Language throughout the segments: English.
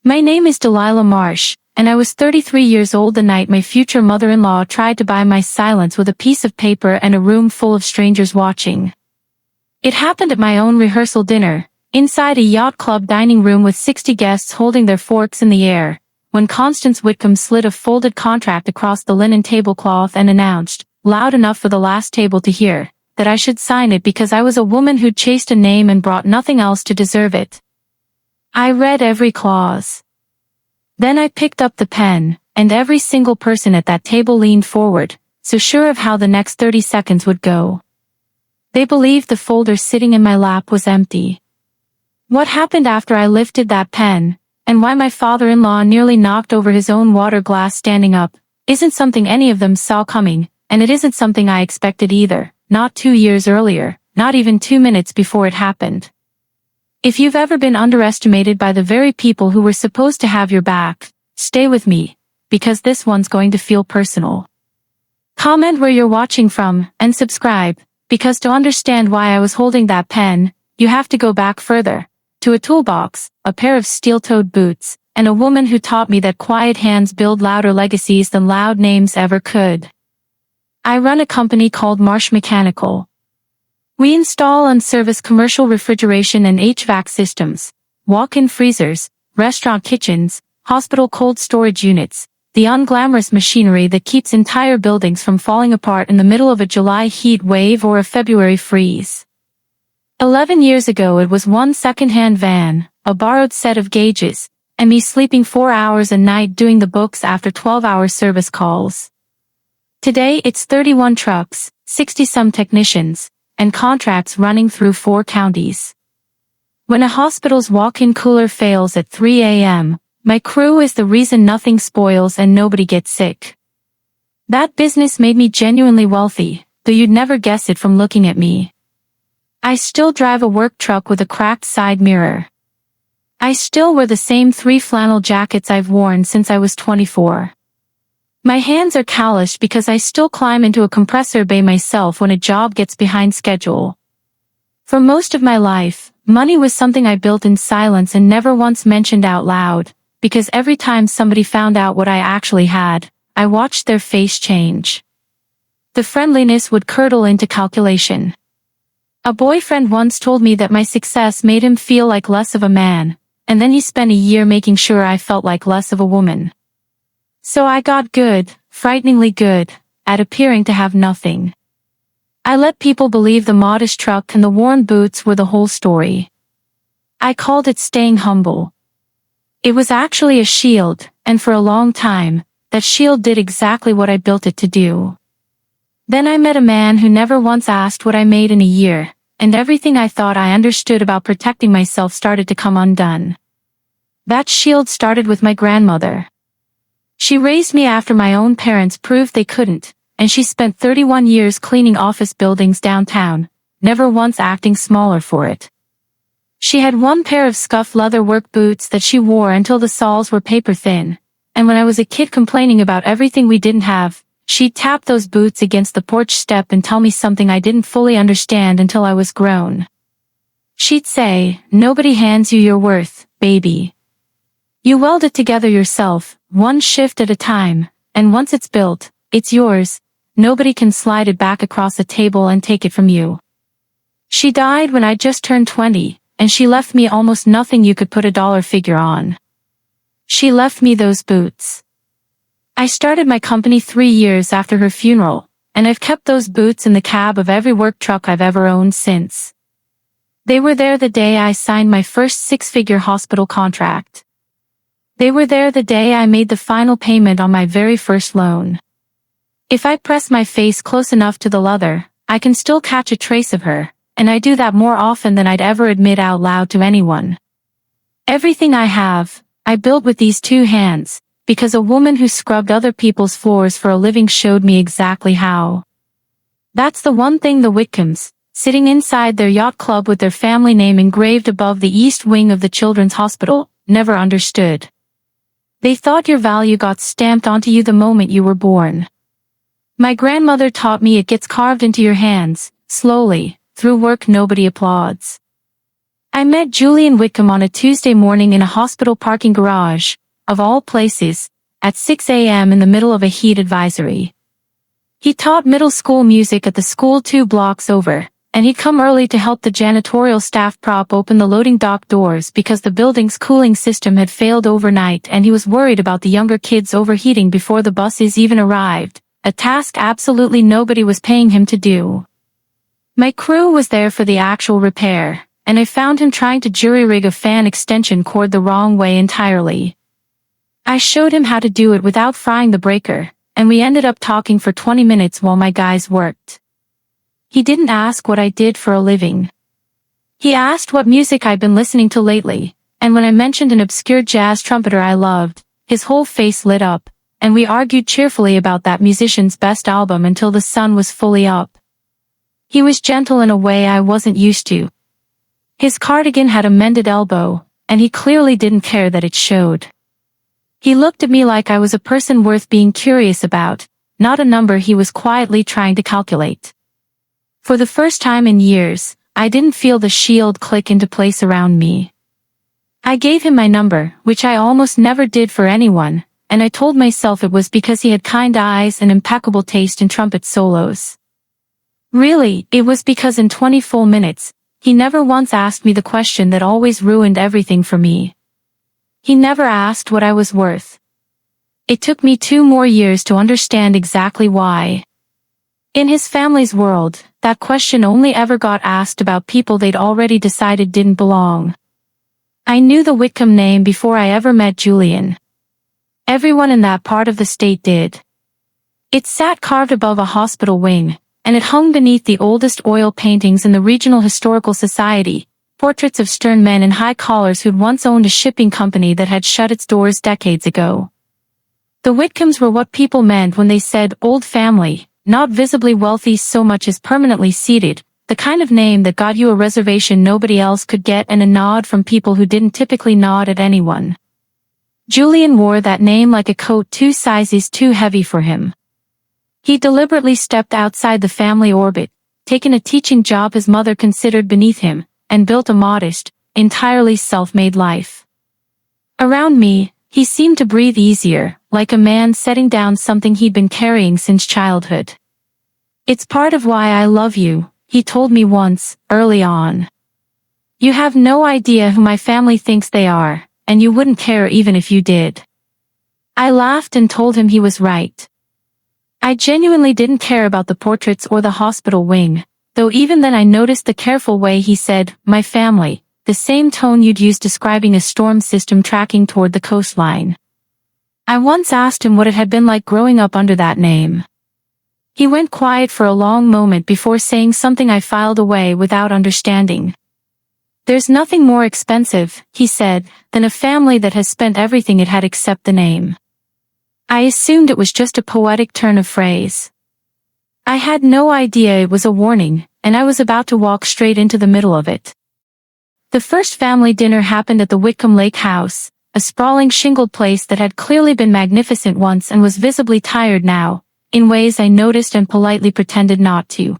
My name is Delilah Marsh, and I was 33 years old the night my future mother-in-law tried to buy my silence with a piece of paper and a room full of strangers watching. It happened at my own rehearsal dinner, inside a yacht club dining room with 60 guests holding their forks in the air, when Constance Whitcomb slid a folded contract across the linen tablecloth and announced, loud enough for the last table to hear, that I should sign it because I was a woman who'd chased a name and brought nothing else to deserve it. I read every clause. Then I picked up the pen, and every single person at that table leaned forward, so sure of how the next 30 seconds would go. They believed the folder sitting in my lap was empty. What happened after I lifted that pen, and why my father-in-law nearly knocked over his own water glass standing up, isn't something any of them saw coming, and it isn't something I expected either, not 2 years earlier, not even 2 minutes before it happened. If you've ever been underestimated by the very people who were supposed to have your back, stay with me, because this one's going to feel personal. Comment where you're watching from, and subscribe, because to understand why I was holding that pen, you have to go back further, to a toolbox, a pair of steel-toed boots, and a woman who taught me that quiet hands build louder legacies than loud names ever could. I run a company called Marsh Mechanical. We install and service commercial refrigeration and HVAC systems, walk-in freezers, restaurant kitchens, hospital cold storage units, the unglamorous machinery that keeps entire buildings from falling apart in the middle of a July heat wave or a February freeze. 11 years ago it was one second-hand van, a borrowed set of gauges, and me sleeping 4 hours a night doing the books after 12-hour service calls. Today it's 31 trucks, 60-some technicians, and contracts running through 4 counties. When a hospital's walk-in cooler fails at 3 a.m., my crew is the reason nothing spoils and nobody gets sick. That business made me genuinely wealthy, though you'd never guess it from looking at me. I still drive a work truck with a cracked side mirror. I still wear the same 3 flannel jackets I've worn since I was 24. My hands are calloused because I still climb into a compressor bay myself when a job gets behind schedule. For most of my life, money was something I built in silence and never once mentioned out loud, because every time somebody found out what I actually had, I watched their face change. The friendliness would curdle into calculation. A boyfriend once told me that my success made him feel like less of a man, and then he spent a year making sure I felt like less of a woman. So I got good, frighteningly good, at appearing to have nothing. I let people believe the modest truck and the worn boots were the whole story. I called it staying humble. It was actually a shield, and for a long time, that shield did exactly what I built it to do. Then I met a man who never once asked what I made in a year, and everything I thought I understood about protecting myself started to come undone. That shield started with my grandmother. She raised me after my own parents proved they couldn't, and she spent 31 years cleaning office buildings downtown, never once acting smaller for it. She had one pair of scuffed leather work boots that she wore until the soles were paper thin, and when I was a kid complaining about everything we didn't have, she'd tap those boots against the porch step and tell me something I didn't fully understand until I was grown. She'd say, "Nobody hands you your worth, baby. You weld it together yourself, one shift at a time, and once it's built, it's yours. Nobody can slide it back across a table and take it from you." She died when I just turned 20, and she left me almost nothing you could put a dollar figure on. She left me those boots. I started my company 3 years after her funeral, and I've kept those boots in the cab of every work truck I've ever owned since. They were there the day I signed my first 6-figure hospital contract. They were there the day I made the final payment on my very first loan. If I press my face close enough to the leather, I can still catch a trace of her, and I do that more often than I'd ever admit out loud to anyone. Everything I have, I built with these 2 hands, because a woman who scrubbed other people's floors for a living showed me exactly how. That's the one thing the Whitcombs, sitting inside their yacht club with their family name engraved above the east wing of the children's hospital, never understood. They thought your value got stamped onto you the moment you were born. My grandmother taught me it gets carved into your hands, slowly, through work nobody applauds. I met Julian Whitcomb on a Tuesday morning in a hospital parking garage, of all places, at 6 a.m. in the middle of a heat advisory. He taught middle school music at the school 2 blocks over, and he'd come early to help the janitorial staff prop open the loading dock doors because the building's cooling system had failed overnight and he was worried about the younger kids overheating before the buses even arrived, a task absolutely nobody was paying him to do. My crew was there for the actual repair, and I found him trying to jury-rig a fan extension cord the wrong way entirely. I showed him how to do it without frying the breaker, and we ended up talking for 20 minutes while my guys worked. He didn't ask what I did for a living. He asked what music I'd been listening to lately, and when I mentioned an obscure jazz trumpeter I loved, his whole face lit up, and we argued cheerfully about that musician's best album until the sun was fully up. He was gentle in a way I wasn't used to. His cardigan had a mended elbow, and he clearly didn't care that it showed. He looked at me like I was a person worth being curious about, not a number he was quietly trying to calculate. For the first time in years, I didn't feel the shield click into place around me. I gave him my number, which I almost never did for anyone, and I told myself it was because he had kind eyes and impeccable taste in trumpet solos. Really, it was because in 20 full minutes, he never once asked me the question that always ruined everything for me. He never asked what I was worth. It took me 2 more years to understand exactly why. In his family's world, that question only ever got asked about people they'd already decided didn't belong. I knew the Whitcomb name before I ever met Julian. Everyone in that part of the state did. It sat carved above a hospital wing, and it hung beneath the oldest oil paintings in the Regional Historical Society, portraits of stern men in high collars who'd once owned a shipping company that had shut its doors decades ago. The Whitcombs were what people meant when they said old family, not visibly wealthy so much as permanently seated, the kind of name that got you a reservation nobody else could get and a nod from people who didn't typically nod at anyone. Julian wore that name like a coat 2 sizes too heavy for him. He deliberately stepped outside the family orbit, taken a teaching job his mother considered beneath him, and built a modest, entirely self-made life. Around me, he seemed to breathe easier, like a man setting down something he'd been carrying since childhood. "It's part of why I love you," he told me once, early on. "You have no idea who my family thinks they are, and you wouldn't care even if you did." I laughed and told him he was right. I genuinely didn't care about the portraits or the hospital wing, though even then I noticed the careful way he said, "my family," the same tone you'd use describing a storm system tracking toward the coastline. I once asked him what it had been like growing up under that name. He went quiet for a long moment before saying something I filed away without understanding. "There's nothing more expensive," he said, "than a family that has spent everything it had except the name." I assumed it was just a poetic turn of phrase. I had no idea it was a warning, and I was about to walk straight into the middle of it. The first family dinner happened at the Whitcomb Lake House, a sprawling shingled place that had clearly been magnificent once and was visibly tired now, in ways I noticed and politely pretended not to.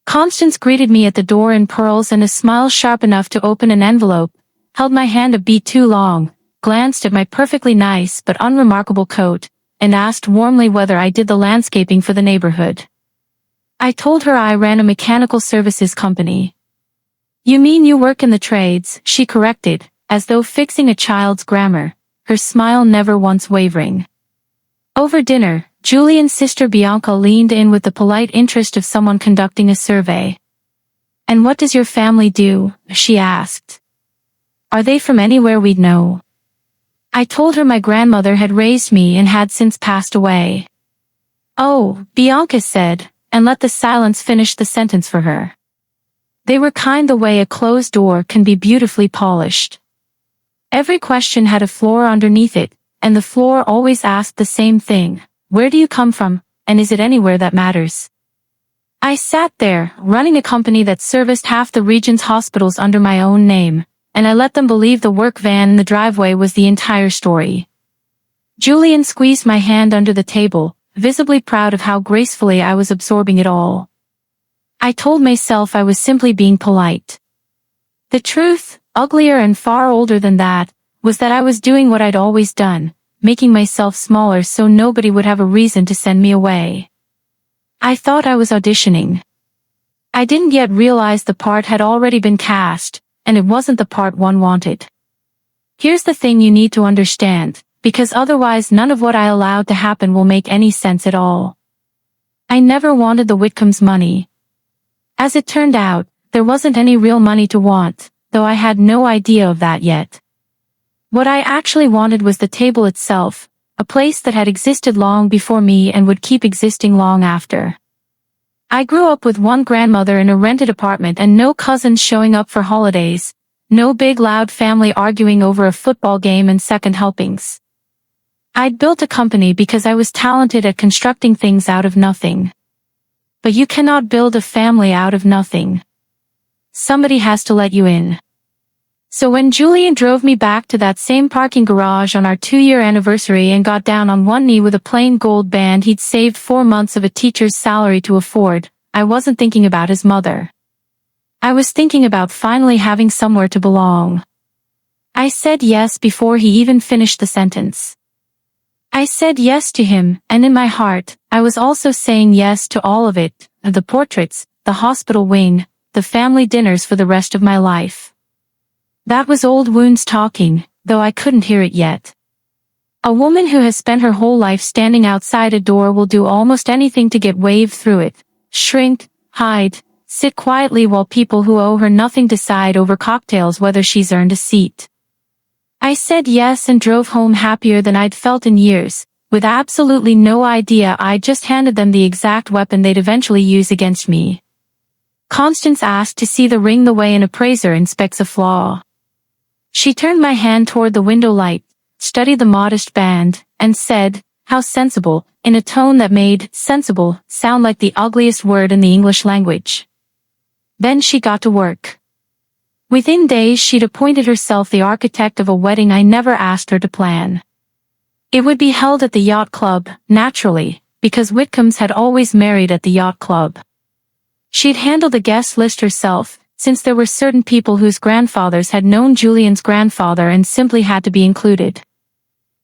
Constance greeted me at the door in pearls and a smile sharp enough to open an envelope, held my hand a beat too long, glanced at my perfectly nice but unremarkable coat, and asked warmly whether I did the landscaping for the neighborhood. I told her I ran a mechanical services company. "You mean you work in the trades," she corrected, as though fixing a child's grammar, her smile never once wavering. Over dinner, Julian's sister Bianca leaned in with the polite interest of someone conducting a survey. "And what does your family do?" she asked. "Are they from anywhere we'd know?" I told her my grandmother had raised me and had since passed away. "Oh," Bianca said, and let the silence finish the sentence for her. They were kind the way a closed door can be beautifully polished. Every question had a floor underneath it, and the floor always asked the same thing: where do you come from, and is it anywhere that matters? I sat there, running a company that serviced half the region's hospitals under my own name, and I let them believe the work van in the driveway was the entire story. Julian squeezed my hand under the table, visibly proud of how gracefully I was absorbing it all. I told myself I was simply being polite. The truth, uglier and far older than that, was that I was doing what I'd always done, making myself smaller so nobody would have a reason to send me away. I thought I was auditioning. I didn't yet realize the part had already been cast, and it wasn't the part one wanted. Here's the thing you need to understand, because otherwise none of what I allowed to happen will make any sense at all. I never wanted the Whitcombs' money. As it turned out, there wasn't any real money to want, though I had no idea of that yet. What I actually wanted was the table itself, a place that had existed long before me and would keep existing long after. I grew up with one grandmother in a rented apartment and no cousins showing up for holidays, no big loud family arguing over a football game and second helpings. I'd built a company because I was talented at constructing things out of nothing. But you cannot build a family out of nothing. Somebody has to let you in. So when Julian drove me back to that same parking garage on our 2-year anniversary and got down on one knee with a plain gold band he'd saved 4 months of a teacher's salary to afford, I wasn't thinking about his mother. I was thinking about finally having somewhere to belong. I said yes before he even finished the sentence. I said yes to him, and in my heart, I was also saying yes to all of it, the portraits, the hospital wing, the family dinners for the rest of my life. That was old wounds talking, though I couldn't hear it yet. A woman who has spent her whole life standing outside a door will do almost anything to get waved through it, shrink, hide, sit quietly while people who owe her nothing decide over cocktails whether she's earned a seat. I said yes and drove home happier than I'd felt in years, with absolutely no idea I'd just handed them the exact weapon they'd eventually use against me. Constance asked to see the ring the way an appraiser inspects a flaw. She turned my hand toward the window light, studied the modest band, and said, "How sensible," in a tone that made sensible sound like the ugliest word in the English language. Then she got to work. Within days she'd appointed herself the architect of a wedding I never asked her to plan. It would be held at the yacht club, naturally, because Whitcombs had always married at the yacht club. She'd handle the guest list herself, since there were certain people whose grandfathers had known Julian's grandfather and simply had to be included.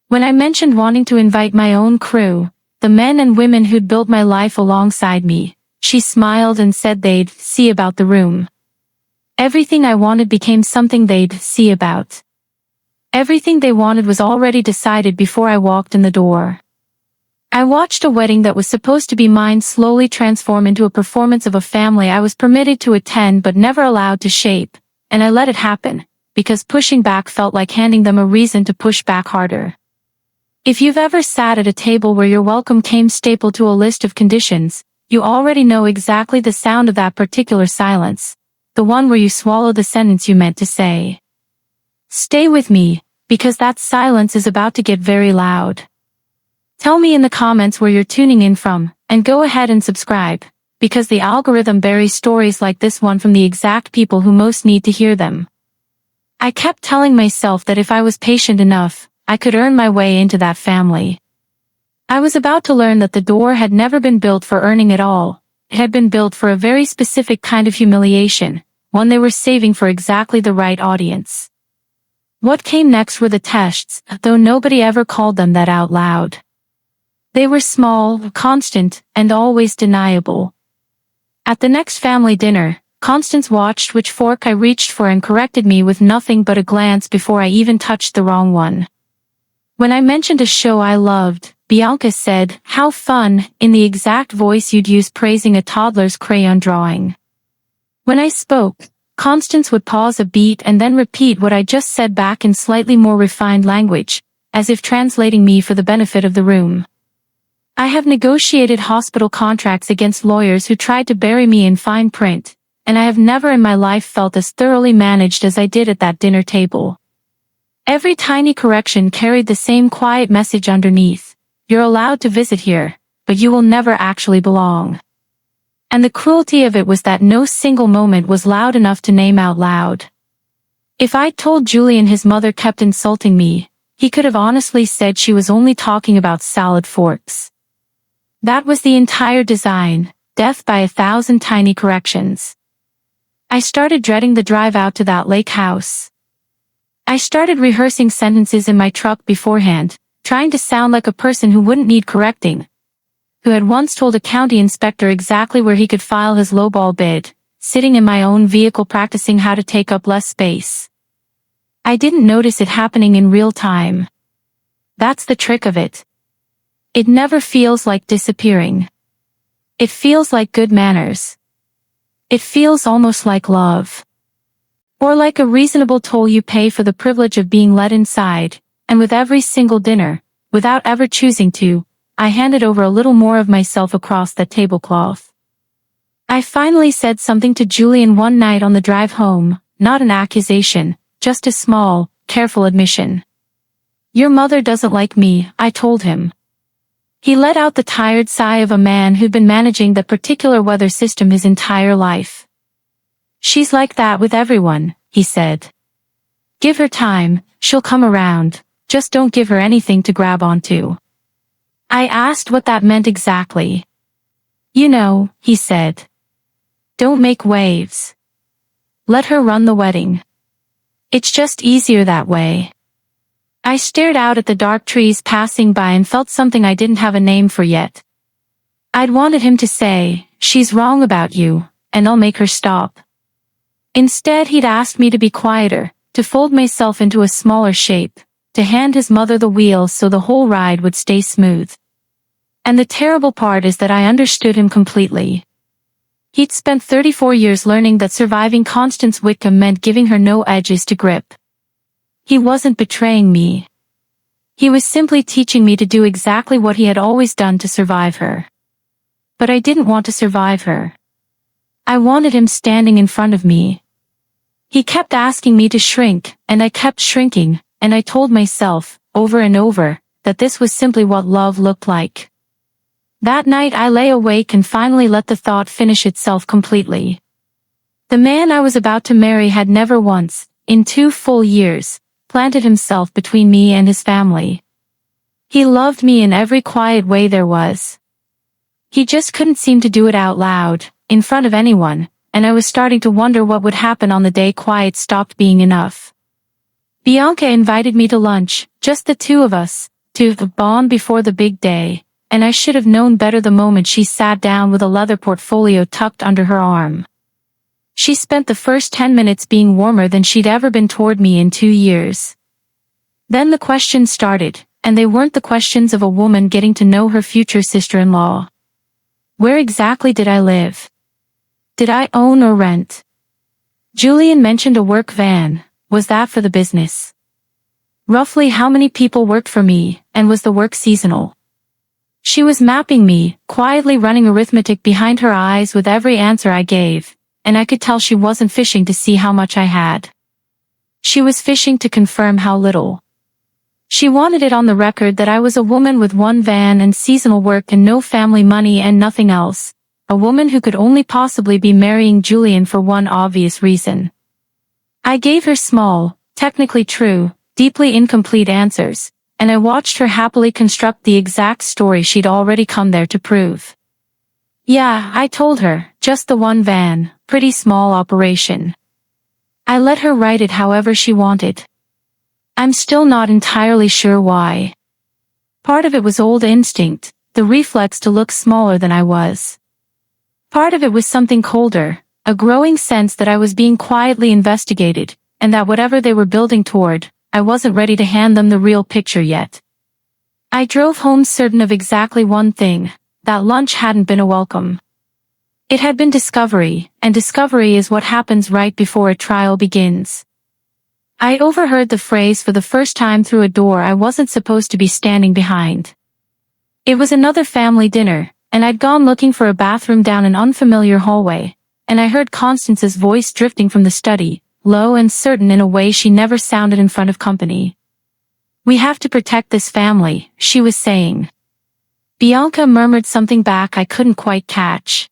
When I mentioned wanting to invite my own crew, the men and women who'd built my life alongside me, she smiled and said they'd see about the room. Everything I wanted became something they'd see about. Everything they wanted was already decided before I walked in the door. I watched a wedding that was supposed to be mine slowly transform into a performance of a family I was permitted to attend but never allowed to shape, and I let it happen, because pushing back felt like handing them a reason to push back harder. If you've ever sat at a table where your welcome came stapled to a list of conditions, you already know exactly the sound of that particular silence, the one where you swallow the sentence you meant to say. Stay with me, because that silence is about to get very loud. Tell me in the comments where you're tuning in from, and go ahead and subscribe, because the algorithm buries stories like this one from the exact people who most need to hear them. I kept telling myself that if I was patient enough, I could earn my way into that family. I was about to learn that the door had never been built for earning at all. It had been built for a very specific kind of humiliation, one they were saving for exactly the right audience. What came next were the tests, though nobody ever called them that out loud. They were small, constant, and always deniable. At the next family dinner, Constance watched which fork I reached for and corrected me with nothing but a glance before I even touched the wrong one. When I mentioned a show I loved, Bianca said, "How fun," in the exact voice you'd use praising a toddler's crayon drawing. When I spoke, Constance would pause a beat and then repeat what I just said back in slightly more refined language, as if translating me for the benefit of the room. I have negotiated hospital contracts against lawyers who tried to bury me in fine print, and I have never in my life felt as thoroughly managed as I did at that dinner table. Every tiny correction carried the same quiet message underneath: you're allowed to visit here, but you will never actually belong. And the cruelty of it was that no single moment was loud enough to name out loud. If I'd told Julian his mother kept insulting me, he could have honestly said she was only talking about salad forks. That was the entire design, death by 1,000 tiny corrections. I started dreading the drive out to that lake house. I started rehearsing sentences in my truck beforehand, trying to sound like a person who wouldn't need correcting, who had once told a county inspector exactly where he could file his lowball bid, sitting in my own vehicle practicing how to take up less space. I didn't notice it happening in real time. That's the trick of it. It never feels like disappearing. It feels like good manners. It feels almost like love. Or like a reasonable toll you pay for the privilege of being let inside, and with every single dinner, without ever choosing to, I handed over a little more of myself across that tablecloth. I finally said something to Julian one night on the drive home, not an accusation, just a small, careful admission. "Your mother doesn't like me," I told him. He let out the tired sigh of a man who'd been managing that particular weather system his entire life. "She's like that with everyone," he said. "Give her time, she'll come around, just don't give her anything to grab onto." I asked what that meant exactly. "You know," he said. "Don't make waves. Let her run the wedding. It's just easier that way." I stared out at the dark trees passing by and felt something I didn't have a name for yet. I'd wanted him to say, "She's wrong about you, and I'll make her stop." Instead he'd asked me to be quieter, to fold myself into a smaller shape, to hand his mother the wheel so the whole ride would stay smooth. And the terrible part is that I understood him completely. He'd spent 34 years learning that surviving Constance Whitcomb meant giving her no edges to grip. He wasn't betraying me. He was simply teaching me to do exactly what he had always done to survive her. But I didn't want to survive her. I wanted him standing in front of me. He kept asking me to shrink, and I kept shrinking, and I told myself, over and over, that this was simply what love looked like. That night I lay awake and finally let the thought finish itself completely. The man I was about to marry had never once, in 2 full years, planted himself between me and his family. He loved me in every quiet way there was. He just couldn't seem to do it out loud, in front of anyone, and I was starting to wonder what would happen on the day quiet stopped being enough. Bianca invited me to lunch, just the two of us, to bond before the big day, and I should have known better the moment she sat down with a leather portfolio tucked under her arm. She spent the first 10 minutes being warmer than she'd ever been toward me in 2 years. Then the questions started, and they weren't the questions of a woman getting to know her future sister-in-law. Where exactly did I live? Did I own or rent? Julian mentioned a work van. Was that for the business? Roughly how many people worked for me, and was the work seasonal? She was mapping me, quietly running arithmetic behind her eyes with every answer I gave, and I could tell she wasn't fishing to see how much I had. She was fishing to confirm how little. She wanted it on the record that I was a woman with 1 van and seasonal work and no family money and nothing else, a woman who could only possibly be marrying Julian for one obvious reason. I gave her small, technically true, deeply incomplete answers, and I watched her happily construct the exact story she'd already come there to prove. "Yeah," I told her, "just the 1 van, pretty small operation." I let her write it however she wanted. I'm still not entirely sure why. Part of it was old instinct, the reflex to look smaller than I was. Part of it was something colder, a growing sense that I was being quietly investigated, and that whatever they were building toward, I wasn't ready to hand them the real picture yet. I drove home certain of exactly one thing, that lunch hadn't been a welcome. It had been discovery, and discovery is what happens right before a trial begins. I overheard the phrase for the first time through a door I wasn't supposed to be standing behind. It was another family dinner, and I'd gone looking for a bathroom down an unfamiliar hallway, and I heard Constance's voice drifting from the study, low and certain in a way she never sounded in front of company. "We have to protect this family," she was saying. Bianca murmured something back I couldn't quite catch.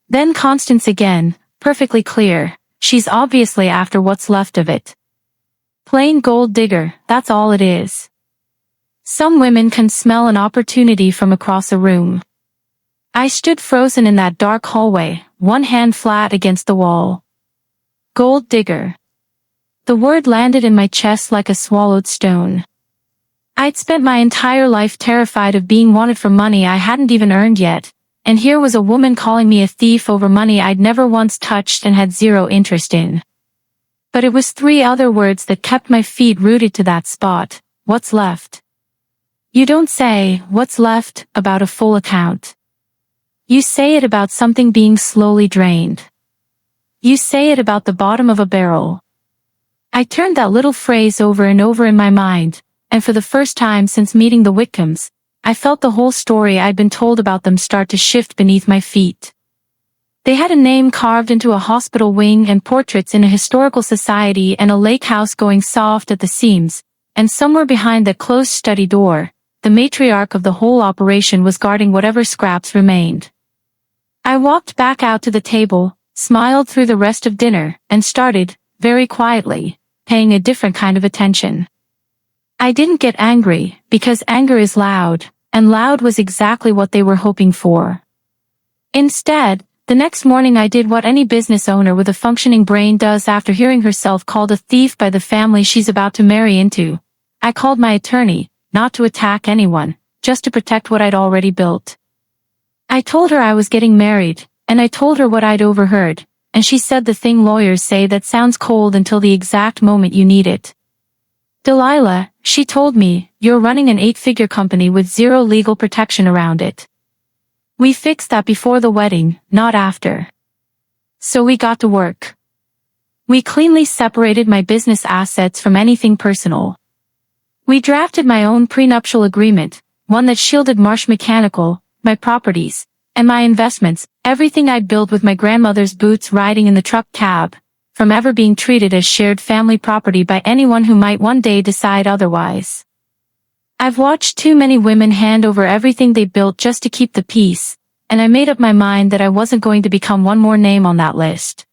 Then Constance again, perfectly clear, "She's obviously after what's left of it. Plain gold digger, that's all it is." Some women can smell an opportunity from across a room. I stood frozen in that dark hallway, one hand flat against the wall. Gold digger. The word landed in my chest like a swallowed stone. I'd spent my entire life terrified of being wanted for money I hadn't even earned yet, and here was a woman calling me a thief over money I'd never once touched and had zero interest in. But it was three other words that kept my feet rooted to that spot. What's left? You don't say, what's left, about a full account. You say it about something being slowly drained. You say it about the bottom of a barrel. I turned that little phrase over and over in my mind, and for the first time since meeting the Whitcombs, I felt the whole story I'd been told about them start to shift beneath my feet. They had a name carved into a hospital wing and portraits in a historical society and a lake house going soft at the seams, and somewhere behind that closed study door, the matriarch of the whole operation was guarding whatever scraps remained. I walked back out to the table, smiled through the rest of dinner, and started, very quietly, paying a different kind of attention. I didn't get angry, because anger is loud, and loud was exactly what they were hoping for. Instead, the next morning I did what any business owner with a functioning brain does after hearing herself called a thief by the family she's about to marry into. I called my attorney, not to attack anyone, just to protect what I'd already built. I told her I was getting married, and I told her what I'd overheard, and she said the thing lawyers say that sounds cold until the exact moment you need it. Delilah, she told me, you're running an 8-figure company with zero legal protection around it. We fixed that before the wedding, not after. So we got to work. We cleanly separated my business assets from anything personal. We drafted my own prenuptial agreement, one that shielded Marsh Mechanical, my properties, and my investments, everything I'd built with my grandmother's boots riding in the truck cab, from ever being treated as shared family property by anyone who might one day decide otherwise. I've watched too many women hand over everything they built just to keep the peace, and I made up my mind that I wasn't going to become one more name on that list.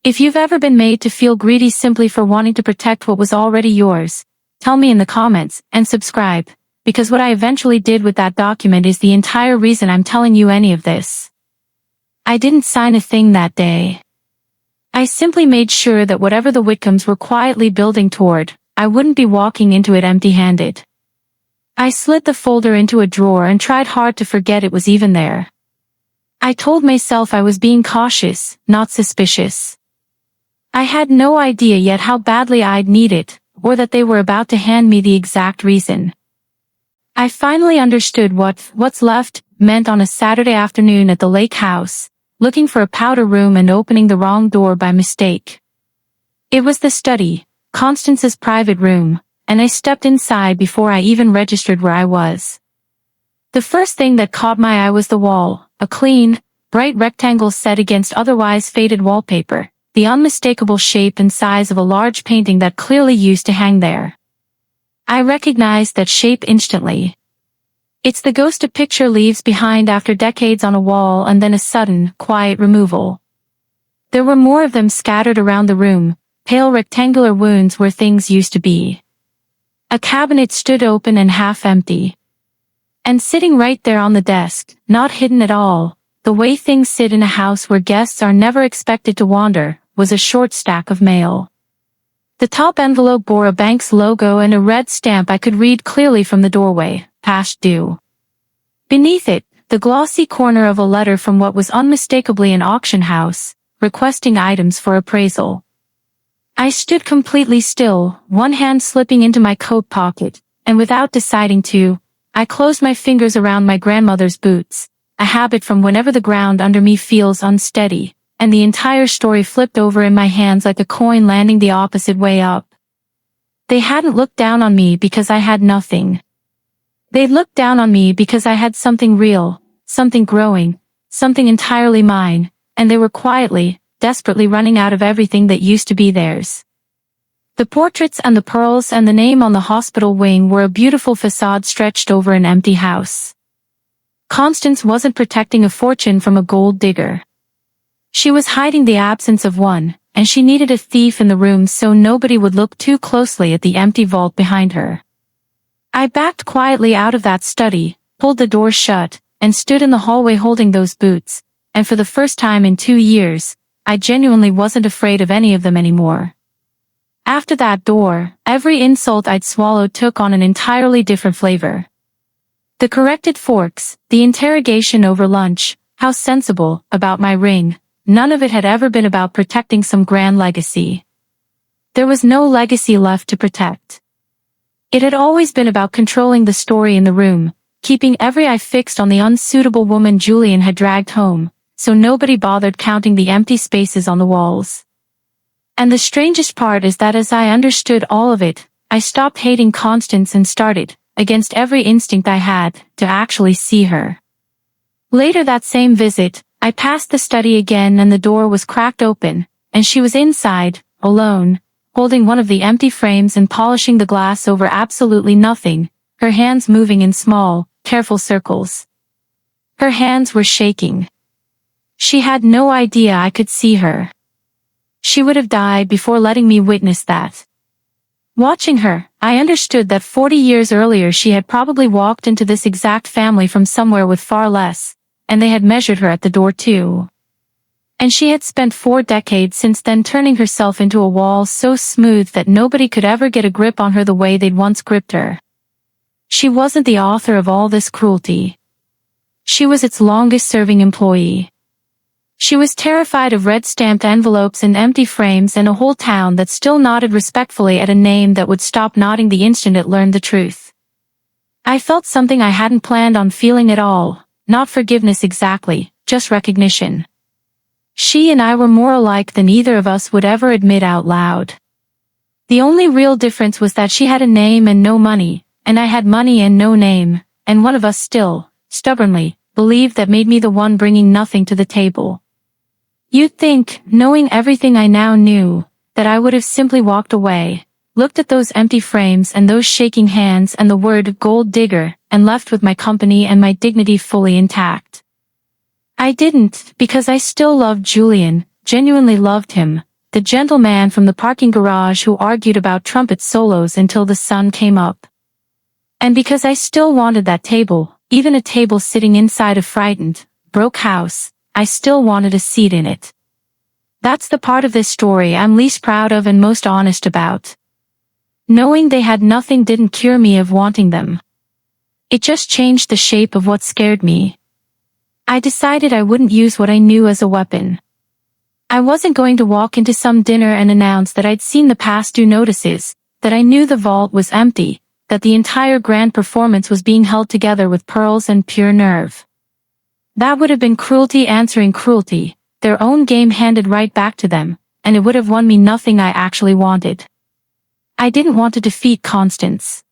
If you've ever been made to feel greedy simply for wanting to protect what was already yours, tell me in the comments, and subscribe, because what I eventually did with that document is the entire reason I'm telling you any of this. I didn't sign a thing that day. I simply made sure that whatever the Whitcombs were quietly building toward, I wouldn't be walking into it empty-handed. I slid the folder into a drawer and tried hard to forget it was even there. I told myself I was being cautious, not suspicious. I had no idea yet how badly I'd need it, or that they were about to hand me the exact reason. I finally understood what "what's left" meant on a Saturday afternoon at the lake house, looking for a powder room and opening the wrong door by mistake. It was the study, Constance's private room, and I stepped inside before I even registered where I was. The first thing that caught my eye was the wall, a clean, bright rectangle set against otherwise faded wallpaper, the unmistakable shape and size of a large painting that clearly used to hang there. I recognized that shape instantly. It's the ghost a picture leaves behind after decades on a wall and then a sudden, quiet removal. There were more of them scattered around the room, pale rectangular wounds where things used to be. A cabinet stood open and half empty. And sitting right there on the desk, not hidden at all, the way things sit in a house where guests are never expected to wander, was a short stack of mail. The top envelope bore a bank's logo and a red stamp I could read clearly from the doorway, "Past due." Beneath it, the glossy corner of a letter from what was unmistakably an auction house, requesting items for appraisal. I stood completely still, one hand slipping into my coat pocket, and without deciding to, I closed my fingers around my grandmother's boots, a habit from whenever the ground under me feels unsteady, and the entire story flipped over in my hands like a coin landing the opposite way up. They hadn't looked down on me because I had nothing. They'd looked down on me because I had something real, something growing, something entirely mine, and they were quietly, desperately running out of everything that used to be theirs. The portraits and the pearls and the name on the hospital wing were a beautiful facade stretched over an empty house. Constance wasn't protecting a fortune from a gold digger. She was hiding the absence of one, and she needed a thief in the room so nobody would look too closely at the empty vault behind her. I backed quietly out of that study, pulled the door shut, and stood in the hallway holding those boots, and for the first time in 2 years, I genuinely wasn't afraid of any of them anymore. After that door, every insult I'd swallowed took on an entirely different flavor. The corrected forks, the interrogation over lunch, how sensible, about my ring, none of it had ever been about protecting some grand legacy. There was no legacy left to protect. It had always been about controlling the story in the room, keeping every eye fixed on the unsuitable woman Julian had dragged home, so nobody bothered counting the empty spaces on the walls. And the strangest part is that as I understood all of it, I stopped hating Constance and started, against every instinct I had, to actually see her. Later that same visit, I passed the study again and the door was cracked open, and she was inside, alone, holding one of the empty frames and polishing the glass over absolutely nothing, her hands moving in small, careful circles. Her hands were shaking. She had no idea I could see her. She would have died before letting me witness that. Watching her, I understood that 40 years earlier she had probably walked into this exact family from somewhere with far less, and they had measured her at the door too. And she had spent 4 decades since then turning herself into a wall so smooth that nobody could ever get a grip on her the way they'd once gripped her. She wasn't the author of all this cruelty. She was its longest-serving employee. She was terrified of red-stamped envelopes and empty frames and a whole town that still nodded respectfully at a name that would stop nodding the instant it learned the truth. I felt something I hadn't planned on feeling at all, not forgiveness exactly, just recognition. She and I were more alike than either of us would ever admit out loud. The only real difference was that she had a name and no money, and I had money and no name, and one of us still, stubbornly, believed that made me the one bringing nothing to the table. You'd think, knowing everything I now knew, that I would have simply walked away, looked at those empty frames and those shaking hands and the word gold digger, and left with my company and my dignity fully intact. I didn't, because I still loved Julian, genuinely loved him, the gentleman from the parking garage who argued about trumpet solos until the sun came up. And because I still wanted that table, even a table sitting inside a frightened, broke house, I still wanted a seat in it. That's the part of this story I'm least proud of and most honest about. Knowing they had nothing didn't cure me of wanting them. It just changed the shape of what scared me. I decided I wouldn't use what I knew as a weapon. I wasn't going to walk into some dinner and announce that I'd seen the past due notices, that I knew the vault was empty, that the entire grand performance was being held together with pearls and pure nerve. That would have been cruelty answering cruelty, their own game handed right back to them, and it would have won me nothing I actually wanted. I didn't want to defeat Constance.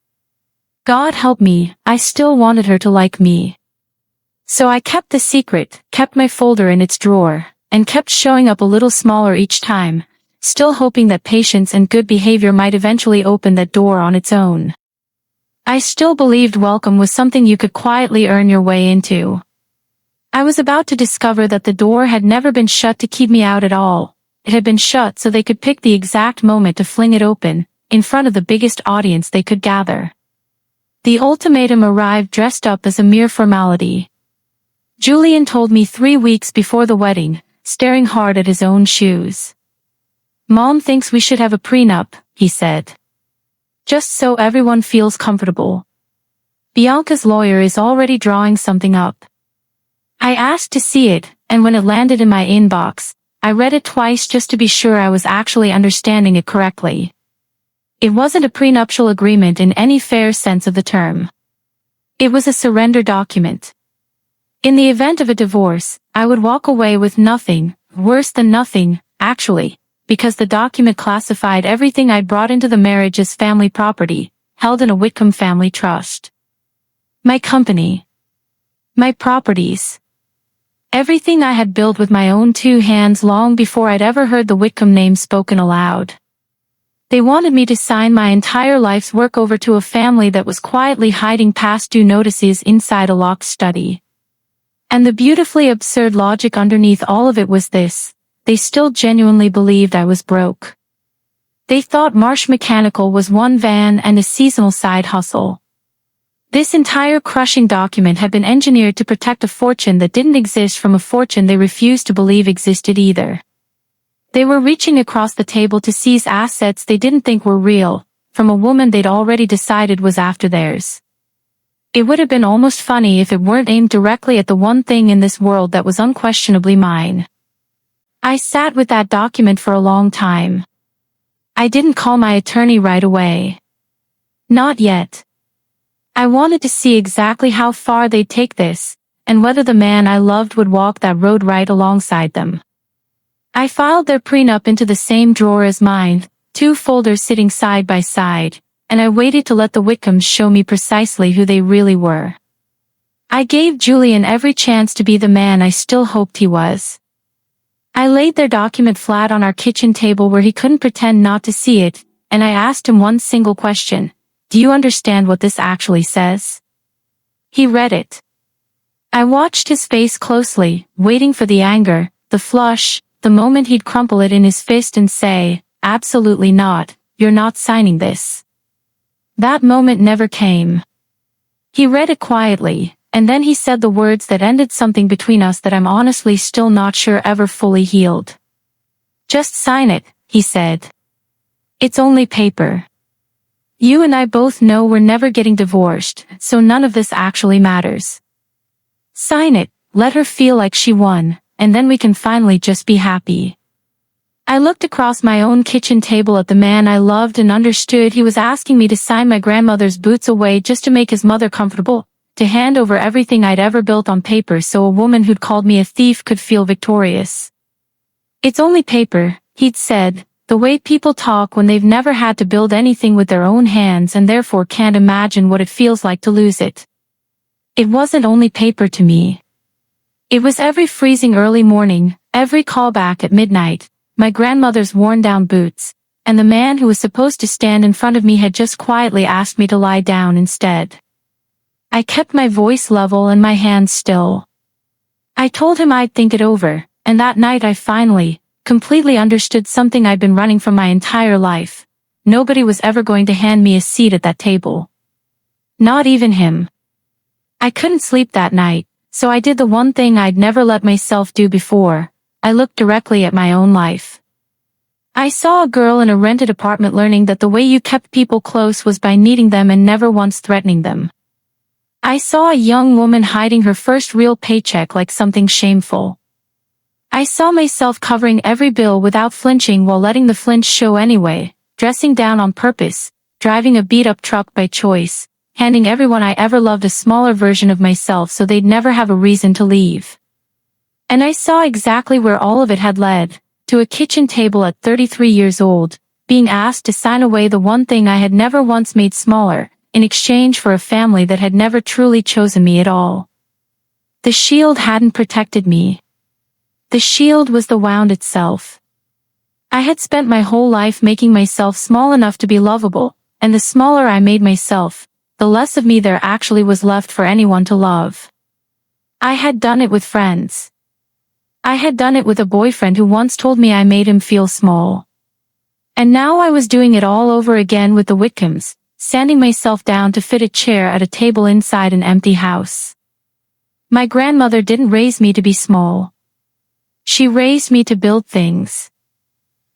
God help me, I still wanted her to like me. So I kept the secret, kept my folder in its drawer, and kept showing up a little smaller each time, still hoping that patience and good behavior might eventually open that door on its own. I still believed welcome was something you could quietly earn your way into. I was about to discover that the door had never been shut to keep me out at all. It had been shut so they could pick the exact moment to fling it open, in front of the biggest audience they could gather. The ultimatum arrived dressed up as a mere formality. Julian told me 3 weeks before the wedding, staring hard at his own shoes. Mom thinks we should have a prenup, he said. Just so everyone feels comfortable. Bianca's lawyer is already drawing something up. I asked to see it, and when it landed in my inbox, I read it twice just to be sure I was actually understanding it correctly. It wasn't a prenuptial agreement in any fair sense of the term. It was a surrender document. In the event of a divorce, I would walk away with nothing, worse than nothing, actually, because the document classified everything I'd brought into the marriage as family property, held in a Whitcomb family trust. My company. My properties. Everything I had built with my own 2 hands long before I'd ever heard the Whitcomb name spoken aloud. They wanted me to sign my entire life's work over to a family that was quietly hiding past due notices inside a locked study. And the beautifully absurd logic underneath all of it was this: they still genuinely believed I was broke. They thought Marsh Mechanical was one van and a seasonal side hustle. This entire crushing document had been engineered to protect a fortune that didn't exist from a fortune they refused to believe existed either. They were reaching across the table to seize assets they didn't think were real, from a woman they'd already decided was after theirs. It would have been almost funny if it weren't aimed directly at the one thing in this world that was unquestionably mine. I sat with that document for a long time. I didn't call my attorney right away. Not yet. I wanted to see exactly how far they'd take this, and whether the man I loved would walk that road right alongside them. I filed their prenup into the same drawer as mine, 2 folders sitting side by side, and I waited to let the Whitcombs show me precisely who they really were. I gave Julian every chance to be the man I still hoped he was. I laid their document flat on our kitchen table where he couldn't pretend not to see it, and I asked him one single question. Do you understand what this actually says? He read it. I watched his face closely, waiting for the anger, the flush, the moment he'd crumple it in his fist and say, "Absolutely not, you're not signing this." That moment never came. He read it quietly, and then he said the words that ended something between us that I'm honestly still not sure ever fully healed. "Just sign it," he said. "It's only paper. You and I both know we're never getting divorced, so none of this actually matters. Sign it, let her feel like she won, and then we can finally just be happy." I looked across my own kitchen table at the man I loved and understood he was asking me to sign my grandmother's boots away just to make his mother comfortable, to hand over everything I'd ever built on paper so a woman who'd called me a thief could feel victorious. "It's only paper," he'd said, the way people talk when they've never had to build anything with their own hands and therefore can't imagine what it feels like to lose it. It wasn't only paper to me. It was every freezing early morning, every callback at midnight, my grandmother's worn-down boots, and the man who was supposed to stand in front of me had just quietly asked me to lie down instead. I kept my voice level and my hands still. I told him I'd think it over, and that night I finally, completely understood something I'd been running from my entire life. Nobody was ever going to hand me a seat at that table. Not even him. I couldn't sleep that night, so I did the one thing I'd never let myself do before. I looked directly at my own life. I saw a girl in a rented apartment learning that the way you kept people close was by needing them and never once threatening them. I saw a young woman hiding her first real paycheck like something shameful. I saw myself covering every bill without flinching while letting the flinch show anyway, dressing down on purpose, driving a beat-up truck by choice, handing everyone I ever loved a smaller version of myself so they'd never have a reason to leave. And I saw exactly where all of it had led, to a kitchen table at 33 years old, being asked to sign away the one thing I had never once made smaller, in exchange for a family that had never truly chosen me at all. The shield hadn't protected me. The shield was the wound itself. I had spent my whole life making myself small enough to be lovable, and the smaller I made myself, the less of me there actually was left for anyone to love. I had done it with friends. I had done it with a boyfriend who once told me I made him feel small. And now I was doing it all over again with the Whitcombs, sanding myself down to fit a chair at a table inside an empty house. My grandmother didn't raise me to be small. She raised me to build things.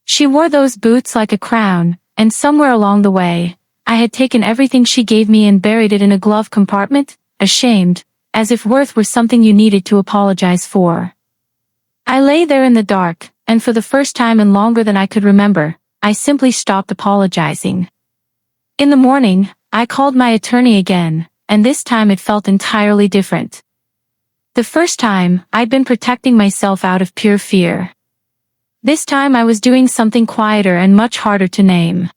She wore those boots like a crown, and somewhere along the way, I had taken everything she gave me and buried it in a glove compartment, ashamed, as if worth were something you needed to apologize for. I lay there in the dark, and for the first time in longer than I could remember, I simply stopped apologizing. In the morning, I called my attorney again, and this time it felt entirely different. The first time, I'd been protecting myself out of pure fear. This time I was doing something quieter and much harder to name.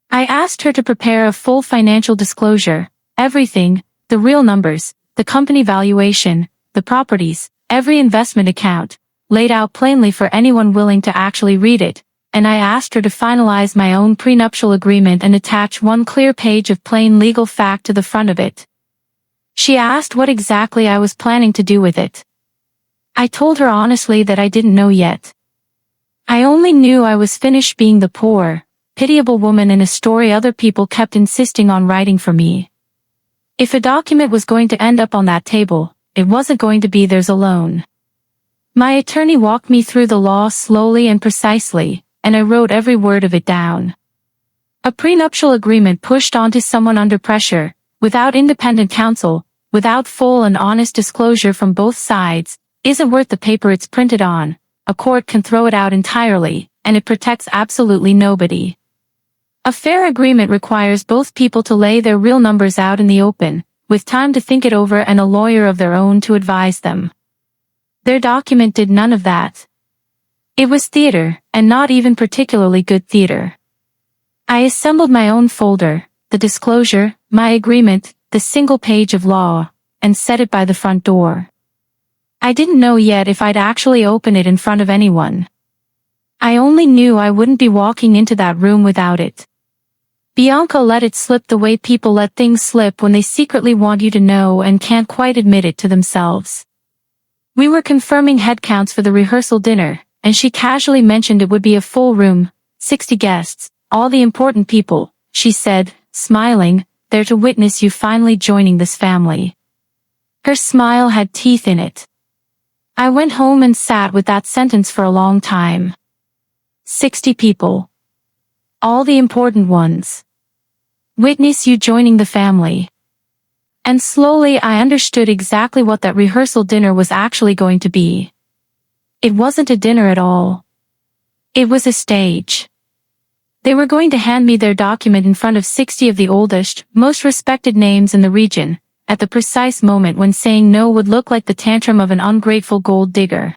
I asked her to prepare a full financial disclosure, everything, the real numbers, the company valuation, the properties, every investment account, laid out plainly for anyone willing to actually read it, and I asked her to finalize my own prenuptial agreement and attach one clear page of plain legal fact to the front of it. She asked what exactly I was planning to do with it. I told her honestly that I didn't know yet. I only knew I was finished being the poor, pitiable woman in a story other people kept insisting on writing for me. If a document was going to end up on that table, it wasn't going to be theirs alone. My attorney walked me through the law slowly and precisely, and I wrote every word of it down. A prenuptial agreement pushed onto someone under pressure, without independent counsel, without full and honest disclosure from both sides, isn't worth the paper it's printed on. A court can throw it out entirely, and it protects absolutely nobody. A fair agreement requires both people to lay their real numbers out in the open, with time to think it over and a lawyer of their own to advise them. Their document did none of that. It was theater, and not even particularly good theater. I assembled my own folder, the disclosure, my agreement, the single page of law, and set it by the front door. I didn't know yet if I'd actually open it in front of anyone. I only knew I wouldn't be walking into that room without it. Bianca let it slip the way people let things slip when they secretly want you to know and can't quite admit it to themselves. We were confirming head counts for the rehearsal dinner, and she casually mentioned it would be a full room, 60 guests, all the important people, she said, smiling, there to witness you finally joining this family. Her smile had teeth in it. I went home and sat with that sentence for a long time. 60 people. All the important ones. Witness you joining the family. And slowly I understood exactly what that rehearsal dinner was actually going to be. It wasn't a dinner at all. It was a stage. They were going to hand me their document in front of 60 of the oldest, most respected names in the region, at the precise moment when saying no would look like the tantrum of an ungrateful gold digger.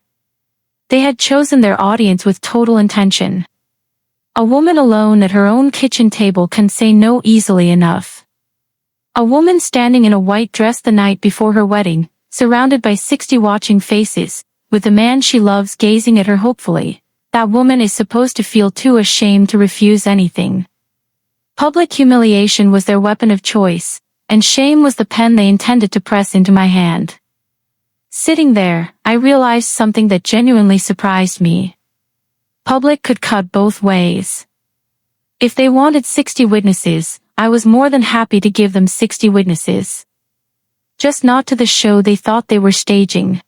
They had chosen their audience with total intention. A woman alone at her own kitchen table can say no easily enough. A woman standing in a white dress the night before her wedding, surrounded by 60 watching faces, with the man she loves gazing at her hopefully. That woman is supposed to feel too ashamed to refuse anything. Public humiliation was their weapon of choice, and shame was the pen they intended to press into my hand. Sitting there, I realized something that genuinely surprised me. Public could cut both ways. If they wanted 60 witnesses, I was more than happy to give them 60 witnesses. Just not to the show they thought they were staging.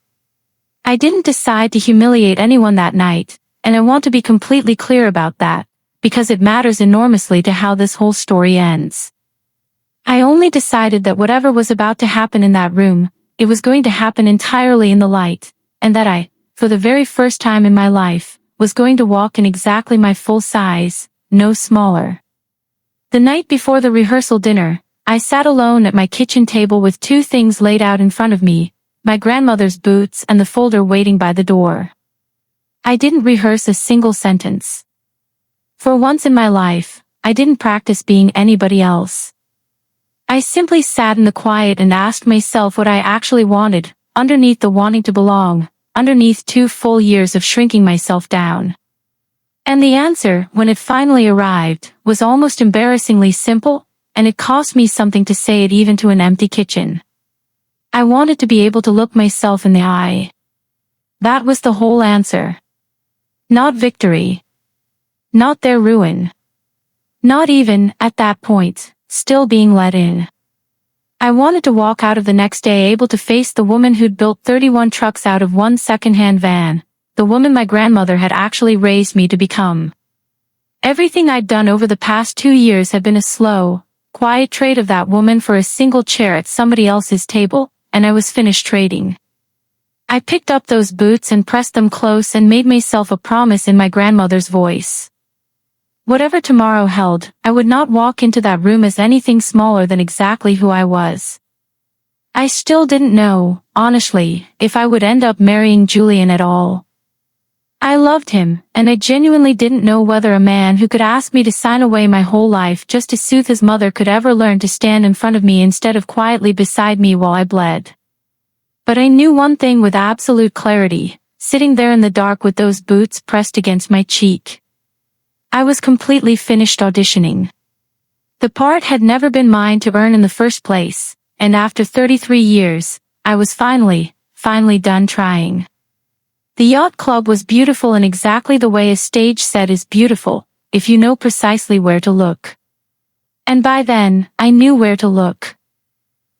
I didn't decide to humiliate anyone that night, and I want to be completely clear about that, because it matters enormously to how this whole story ends. I only decided that whatever was about to happen in that room, it was going to happen entirely in the light, and that I, for the very first time in my life, was going to walk in exactly my full size, no smaller. The night before the rehearsal dinner, I sat alone at my kitchen table with two things laid out in front of me, my grandmother's boots and the folder waiting by the door. I didn't rehearse a single sentence. For once in my life, I didn't practice being anybody else. I simply sat in the quiet and asked myself what I actually wanted, underneath the wanting to belong, underneath 2 full years of shrinking myself down. And the answer, when it finally arrived, was almost embarrassingly simple, and it cost me something to say it even to an empty kitchen. I wanted to be able to look myself in the eye. That was the whole answer. Not victory. Not their ruin. Not even, at that point, still being let in. I wanted to walk out of the next day able to face the woman who'd built 31 trucks out of one second-hand van, the woman my grandmother had actually raised me to become. Everything I'd done over the past 2 years had been a slow, quiet trade of that woman for a single chair at somebody else's table, and I was finished trading. I picked up those boots and pressed them close and made myself a promise in my grandmother's voice. Whatever tomorrow held, I would not walk into that room as anything smaller than exactly who I was. I still didn't know, honestly, if I would end up marrying Julian at all. I loved him, and I genuinely didn't know whether a man who could ask me to sign away my whole life just to soothe his mother could ever learn to stand in front of me instead of quietly beside me while I bled. But I knew one thing with absolute clarity, sitting there in the dark with those boots pressed against my cheek. I was completely finished auditioning. The part had never been mine to earn in the first place, and after 33 years, I was finally done trying. The yacht club was beautiful in exactly the way a stage set is beautiful, if you know precisely where to look. And by then, I knew where to look.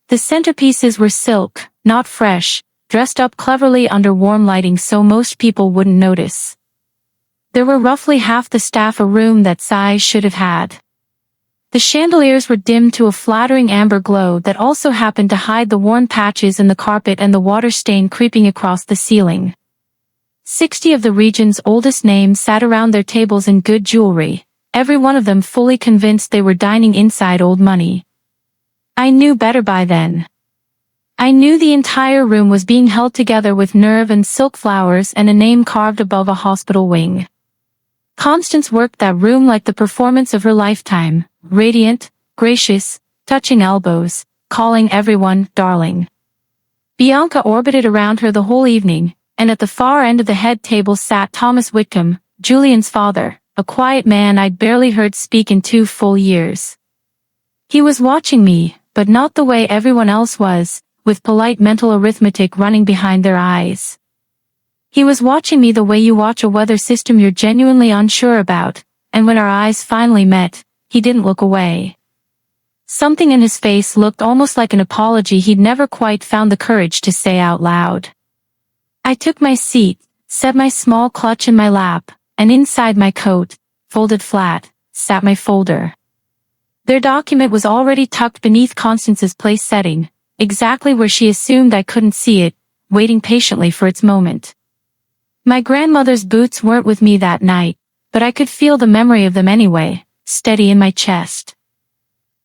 The centerpieces were silk, not fresh, dressed up cleverly under warm lighting so most people wouldn't notice. There were roughly half the staff a room that size should have had. The chandeliers were dimmed to a flattering amber glow that also happened to hide the worn patches in the carpet and the water stain creeping across the ceiling. 60 of the region's oldest names sat around their tables in good jewelry, every one of them fully convinced they were dining inside old money. I knew better by then. I knew the entire room was being held together with nerve and silk flowers and a name carved above a hospital wing. Constance worked that room like the performance of her lifetime, radiant, gracious, touching elbows, calling everyone darling. Bianca orbited around her the whole evening, and at the far end of the head table sat Thomas Whitcomb, Julian's father, a quiet man I'd barely heard speak in 2 full years. He was watching me, but not the way everyone else was, with polite mental arithmetic running behind their eyes. He was watching me the way you watch a weather system you're genuinely unsure about, and when our eyes finally met, he didn't look away. Something in his face looked almost like an apology he'd never quite found the courage to say out loud. I took my seat, set my small clutch in my lap, and inside my coat, folded flat, sat my folder. Their document was already tucked beneath Constance's place setting, exactly where she assumed I couldn't see it, waiting patiently for its moment. My grandmother's boots weren't with me that night, but I could feel the memory of them anyway, steady in my chest.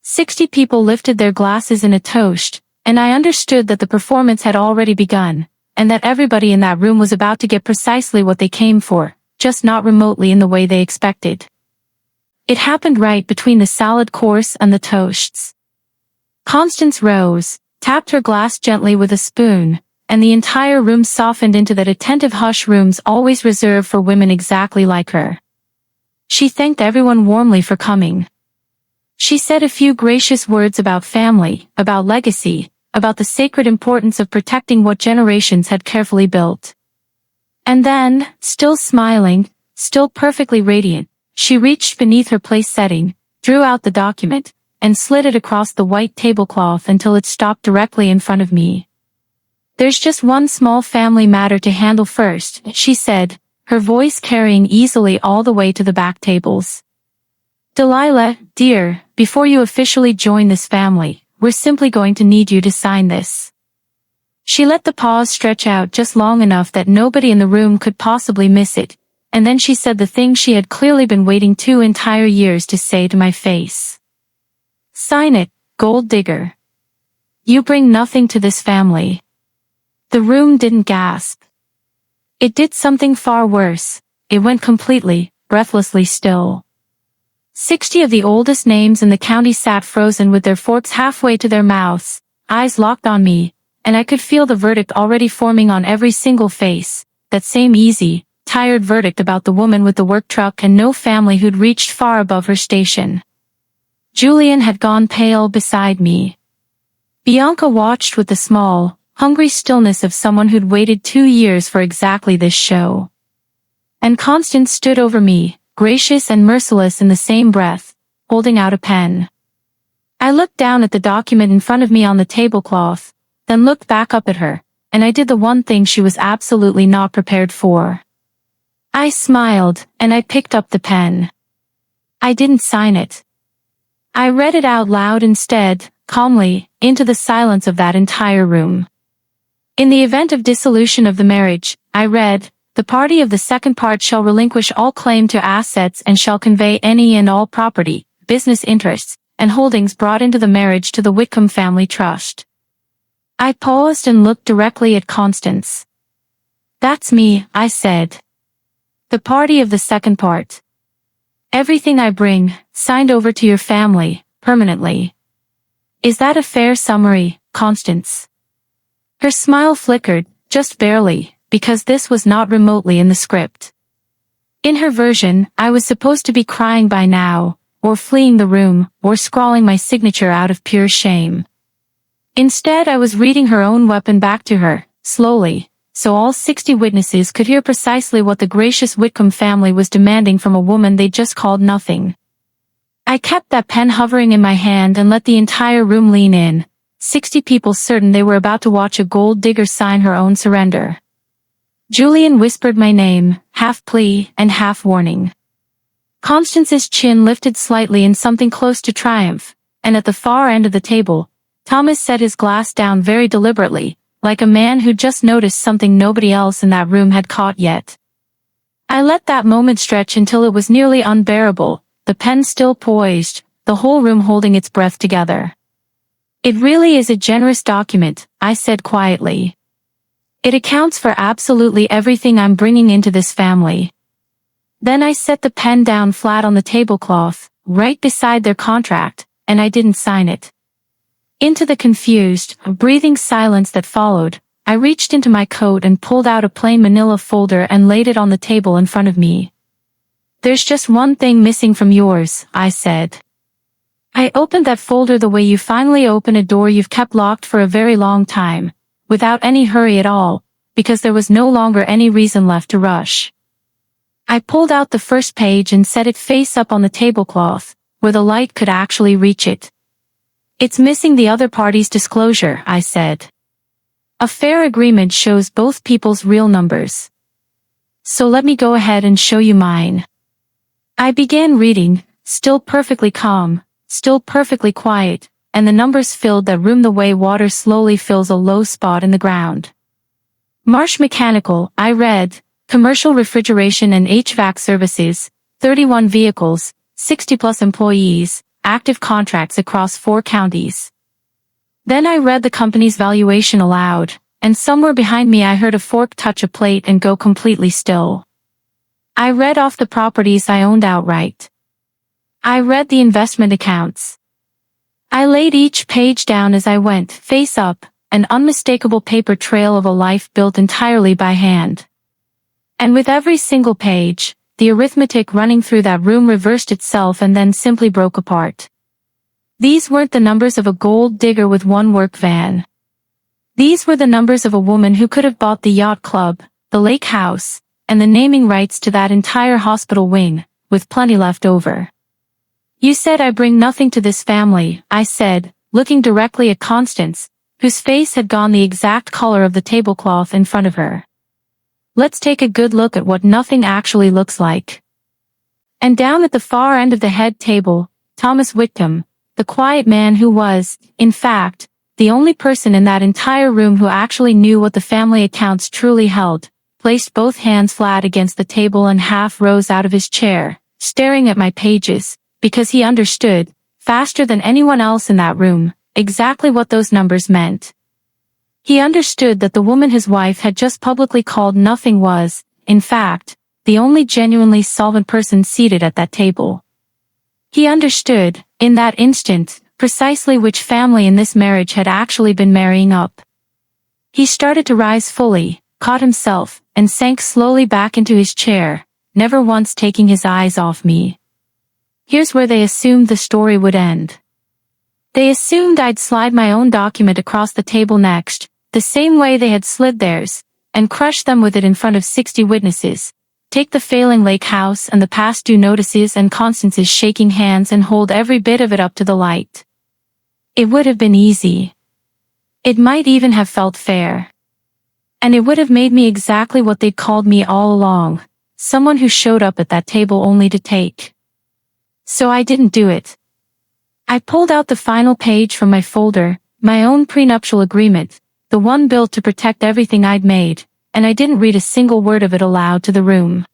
60 people lifted their glasses in a toast, and I understood that the performance had already begun, and that everybody in that room was about to get precisely what they came for, just not remotely in the way they expected. It happened right between the salad course and the toasts. Constance rose, tapped her glass gently with a spoon, and the entire room softened into that attentive hush rooms always reserved for women exactly like her. She thanked everyone warmly for coming. She said a few gracious words about family, about legacy, about the sacred importance of protecting what generations had carefully built. And then, still smiling, still perfectly radiant, she reached beneath her place setting, drew out the document, and slid it across the white tablecloth until it stopped directly in front of me. "There's just one small family matter to handle first," she said, her voice carrying easily all the way to the back tables. "Delilah, dear, before you officially join this family, we're simply going to need you to sign this." She let the pause stretch out just long enough that nobody in the room could possibly miss it, and then she said the thing she had clearly been waiting 2 entire years to say to my face. "Sign it, gold digger. You bring nothing to this family." The room didn't gasp. It did something far worse. It went completely, breathlessly still. 60 of the oldest names in the county sat frozen with their forks halfway to their mouths, eyes locked on me, and I could feel the verdict already forming on every single face, that same easy, tired verdict about the woman with the work truck and no family who'd reached far above her station. Julian had gone pale beside me. Bianca watched with the small, hungry stillness of someone who'd waited 2 years for exactly this show. And Constance stood over me, gracious and merciless in the same breath, holding out a pen. I looked down at the document in front of me on the tablecloth, then looked back up at her, and I did the one thing she was absolutely not prepared for. I smiled, and I picked up the pen. I didn't sign it. I read it out loud instead, calmly, into the silence of that entire room. In the event of dissolution of the marriage, I read, "The party of the second part shall relinquish all claim to assets and shall convey any and all property, business interests, and holdings brought into the marriage to the Whitcomb Family Trust." I paused and looked directly at Constance. "That's me," I said. "The party of the second part. Everything I bring, signed over to your family, permanently. Is that a fair summary, Constance?" Her smile flickered, just barely, because this was not remotely in the script. In her version, I was supposed to be crying by now, or fleeing the room, or scrawling my signature out of pure shame. Instead I was reading her own weapon back to her, slowly, so all 60 witnesses could hear precisely what the gracious Whitcomb family was demanding from a woman they just called nothing. I kept that pen hovering in my hand and let the entire room lean in, 60 people certain they were about to watch a gold digger sign her own surrender. Julian whispered my name, half plea and half warning. Constance's chin lifted slightly in something close to triumph, and at the far end of the table, Thomas set his glass down very deliberately, like a man who just noticed something nobody else in that room had caught yet. I let that moment stretch until it was nearly unbearable, the pen still poised, the whole room holding its breath together. "It really is a generous document," I said quietly. "It accounts for absolutely everything I'm bringing into this family." Then I set the pen down flat on the tablecloth, right beside their contract, and I didn't sign it. Into the confused, breathing silence that followed, I reached into my coat and pulled out a plain manila folder and laid it on the table in front of me. "There's just one thing missing from yours," I said. I opened that folder the way you finally open a door you've kept locked for a very long time, without any hurry at all, because there was no longer any reason left to rush. I pulled out the first page and set it face up on the tablecloth, where the light could actually reach it. "It's missing the other party's disclosure," I said. "A fair agreement shows both people's real numbers. So let me go ahead and show you mine." I began reading, still perfectly calm, still perfectly quiet, and the numbers filled that room the way water slowly fills a low spot in the ground. "Marsh Mechanical," I read, "commercial refrigeration and HVAC services, 31 vehicles, 60+ employees, active contracts across 4 counties." Then I read the company's valuation aloud, and somewhere behind me I heard a fork touch a plate and go completely still. I read off the properties I owned outright. I read the investment accounts. I laid each page down as I went, face up, an unmistakable paper trail of a life built entirely by hand. And with every single page, the arithmetic running through that room reversed itself and then simply broke apart. These weren't the numbers of a gold digger with one work van. These were the numbers of a woman who could have bought the yacht club, the lake house, and the naming rights to that entire hospital wing, with plenty left over. "You said I bring nothing to this family," I said, looking directly at Constance, whose face had gone the exact color of the tablecloth in front of her. "Let's take a good look at what nothing actually looks like." And down at the far end of the head table, Thomas Whitcomb, the quiet man who was, in fact, the only person in that entire room who actually knew what the family accounts truly held, placed both hands flat against the table and half rose out of his chair, staring at my pages, because he understood, faster than anyone else in that room, exactly what those numbers meant. He understood that the woman his wife had just publicly called nothing was, in fact, the only genuinely solvent person seated at that table. He understood, in that instant, precisely which family in this marriage had actually been marrying up. He started to rise fully, caught himself, and sank slowly back into his chair, never once taking his eyes off me. Here's where they assumed the story would end. They assumed I'd slide my own document across the table next, the same way they had slid theirs, and crush them with it in front of 60 witnesses. Take the failing lake house and the past due notices and Constance's shaking hands and hold every bit of it up to the light. It would have been easy. It might even have felt fair. And it would have made me exactly what they'd called me all along, someone who showed up at that table only to take. So I didn't do it. I pulled out the final page from my folder, my own prenuptial agreement, the one built to protect everything I'd made, and I didn't read a single word of it aloud to the room.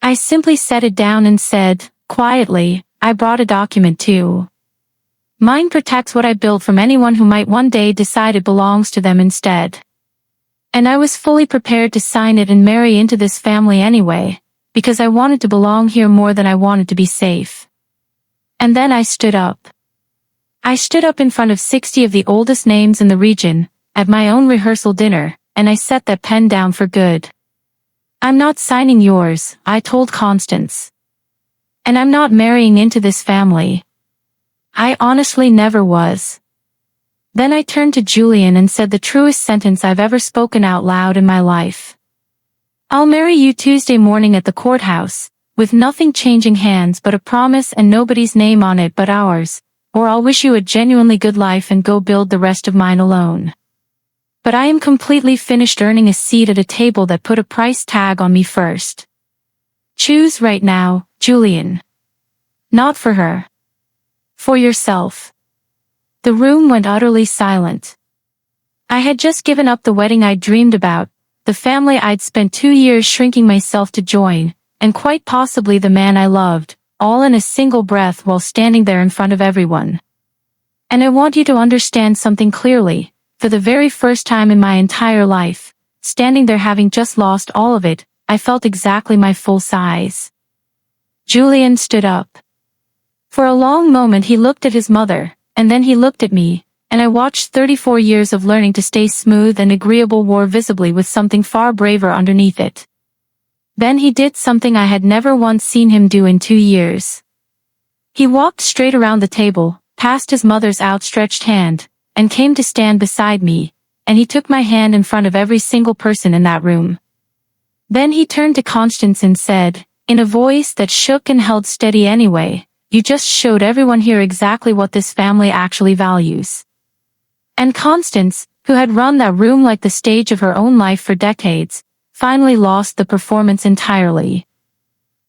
I simply set it down and said, quietly, I brought a document too. Mine protects what I built from anyone who might one day decide it belongs to them instead. And I was fully prepared to sign it and marry into this family anyway, because I wanted to belong here more than I wanted to be safe. And then I stood up. I stood up in front of 60 of the oldest names in the region, at my own rehearsal dinner, and I set that pen down for good. "I'm not signing yours," I told Constance. "And I'm not marrying into this family. I honestly never was." Then I turned to Julian and said the truest sentence I've ever spoken out loud in my life. "I'll marry you Tuesday morning at the courthouse, with nothing changing hands but a promise and nobody's name on it but ours, or I'll wish you a genuinely good life and go build the rest of mine alone. But I am completely finished earning a seat at a table that put a price tag on me first. Choose right now, Julian. Not for her. For yourself. The room went utterly silent. I had just given up the wedding I'd dreamed about, the family I'd spent 2 years shrinking myself to join, and quite possibly the man I loved, all in a single breath while standing there in front of everyone. And I want you to understand something clearly, for the very first time in my entire life, standing there having just lost all of it, I felt exactly my full size. Julian stood up. For a long moment he looked at his mother, and then he looked at me, and I watched 34 years of learning to stay smooth and agreeable war visibly with something far braver underneath it. Then he did something I had never once seen him do in 2 years. He walked straight around the table, past his mother's outstretched hand, and came to stand beside me, and he took my hand in front of every single person in that room. Then he turned to Constance and said, in a voice that shook and held steady anyway, "You just showed everyone here exactly what this family actually values." And Constance, who had run that room like the stage of her own life for decades, finally lost the performance entirely.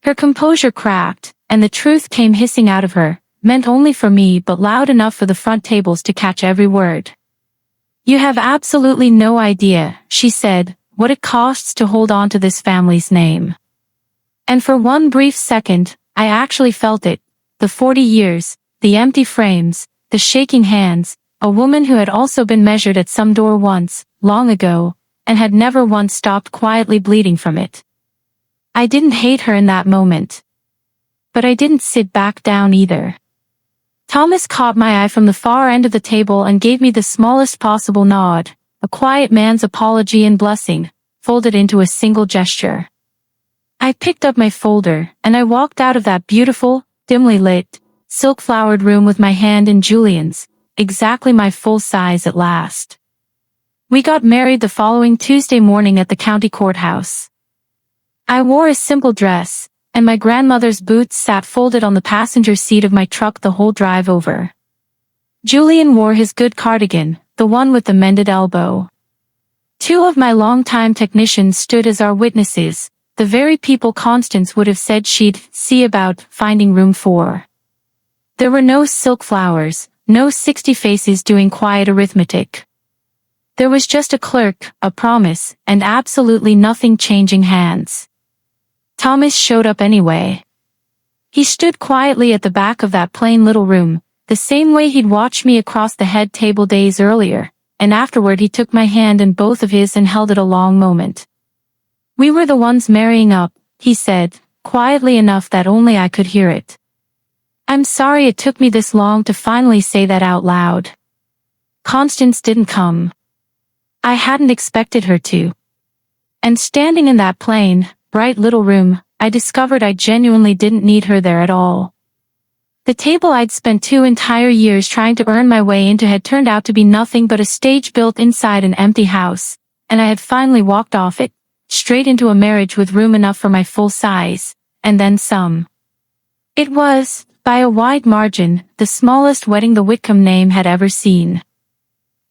Her composure cracked, and the truth came hissing out of her, meant only for me but loud enough for the front tables to catch every word. "You have absolutely no idea," she said, "what it costs to hold on to this family's name." And for one brief second, I actually felt it. The 40 years, the empty frames, the shaking hands, a woman who had also been measured at some door once, long ago, and had never once stopped quietly bleeding from it. I didn't hate her in that moment. But I didn't sit back down either. Thomas caught my eye from the far end of the table and gave me the smallest possible nod, a quiet man's apology and blessing, folded into a single gesture. I picked up my folder, and I walked out of that beautiful, dimly lit, silk-flowered room with my hand in Julian's, exactly my full size at last. We got married the following Tuesday morning at the county courthouse. I wore a simple dress, and my grandmother's boots sat folded on the passenger seat of my truck the whole drive over. Julian wore his good cardigan, the one with the mended elbow. 2 of my longtime technicians stood as our witnesses, the very people Constance would have said she'd see about finding room for. There were no silk flowers, no 60 faces doing quiet arithmetic. There was just a clerk, a promise, and absolutely nothing changing hands. Thomas showed up anyway. He stood quietly at the back of that plain little room, the same way he'd watched me across the head table days earlier, and afterward he took my hand in both of his and held it a long moment. "We were the ones marrying up," he said, quietly enough that only I could hear it. I'm sorry it took me this long to finally say that out loud. Constance didn't come. I hadn't expected her to. And standing in that plain, bright little room, I discovered I genuinely didn't need her there at all. The table I'd spent 2 entire years trying to earn my way into had turned out to be nothing but a stage built inside an empty house, and I had finally walked off it, straight into a marriage with room enough for my full size, and then some. It was, by a wide margin, the smallest wedding the Whitcomb name had ever seen.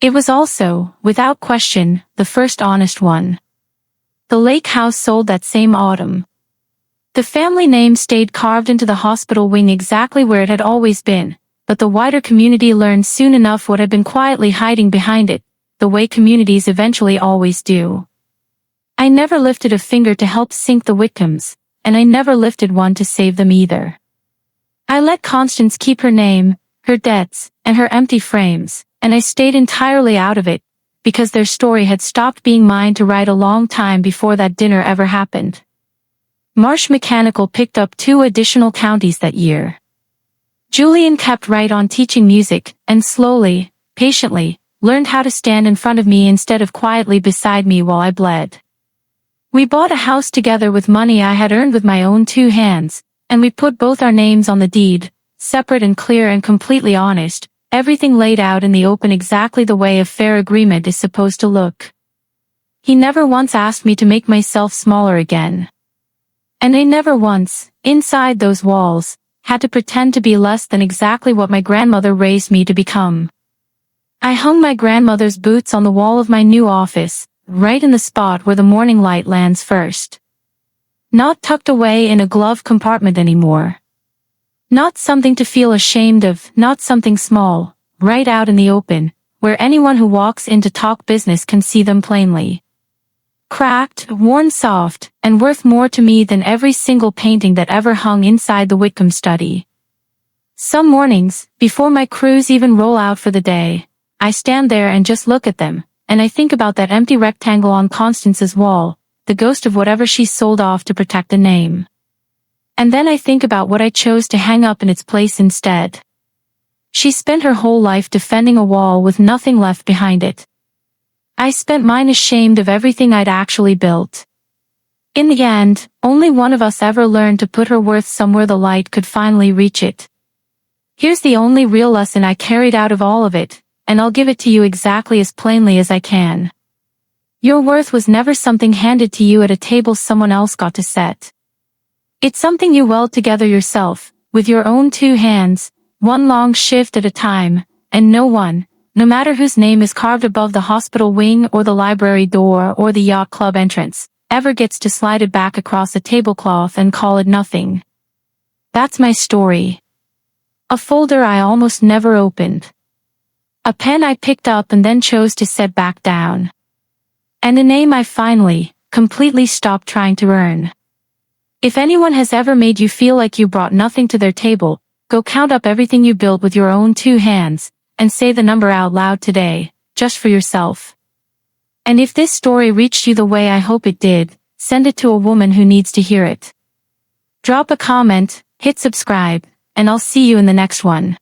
It was also, without question, the first honest one. The lake house sold that same autumn. The family name stayed carved into the hospital wing exactly where it had always been, but the wider community learned soon enough what had been quietly hiding behind it, the way communities eventually always do. I never lifted a finger to help sink the Whitcombs, and I never lifted one to save them either. I let Constance keep her name, her debts, and her empty frames, and I stayed entirely out of it, because their story had stopped being mine to write a long time before that dinner ever happened. Marsh Mechanical picked up 2 additional counties that year. Julian kept right on teaching music, and slowly, patiently, learned how to stand in front of me instead of quietly beside me while I bled. We bought a house together with money I had earned with my own 2 hands, and we put both our names on the deed, separate and clear and completely honest, everything laid out in the open exactly the way a fair agreement is supposed to look. He never once asked me to make myself smaller again. And I never once, inside those walls, had to pretend to be less than exactly what my grandmother raised me to become. I hung my grandmother's boots on the wall of my new office, right in the spot where the morning light lands first. Not tucked away in a glove compartment anymore. Not something to feel ashamed of, not something small, right out in the open, where anyone who walks in to talk business can see them plainly. Cracked, worn soft, and worth more to me than every single painting that ever hung inside the Whitcomb study. Some mornings, before my crews even roll out for the day, I stand there and just look at them, and I think about that empty rectangle on Constance's wall, the ghost of whatever she sold off to protect the name. And then I think about what I chose to hang up in its place instead. She spent her whole life defending a wall with nothing left behind it. I spent mine ashamed of everything I'd actually built. In the end, only one of us ever learned to put her worth somewhere the light could finally reach it. Here's the only real lesson I carried out of all of it, and I'll give it to you exactly as plainly as I can. Your worth was never something handed to you at a table someone else got to set. It's something you weld together yourself, with your own two hands, one long shift at a time, and no one, no matter whose name is carved above the hospital wing or the library door or the yacht club entrance, ever gets to slide it back across a tablecloth and call it nothing. That's my story. A folder I almost never opened. A pen I picked up and then chose to set back down. And a name I finally, completely stopped trying to earn. If anyone has ever made you feel like you brought nothing to their table, go count up everything you built with your own two hands, and say the number out loud today, just for yourself. And if this story reached you the way I hope it did, send it to a woman who needs to hear it. Drop a comment, hit subscribe, and I'll see you in the next one.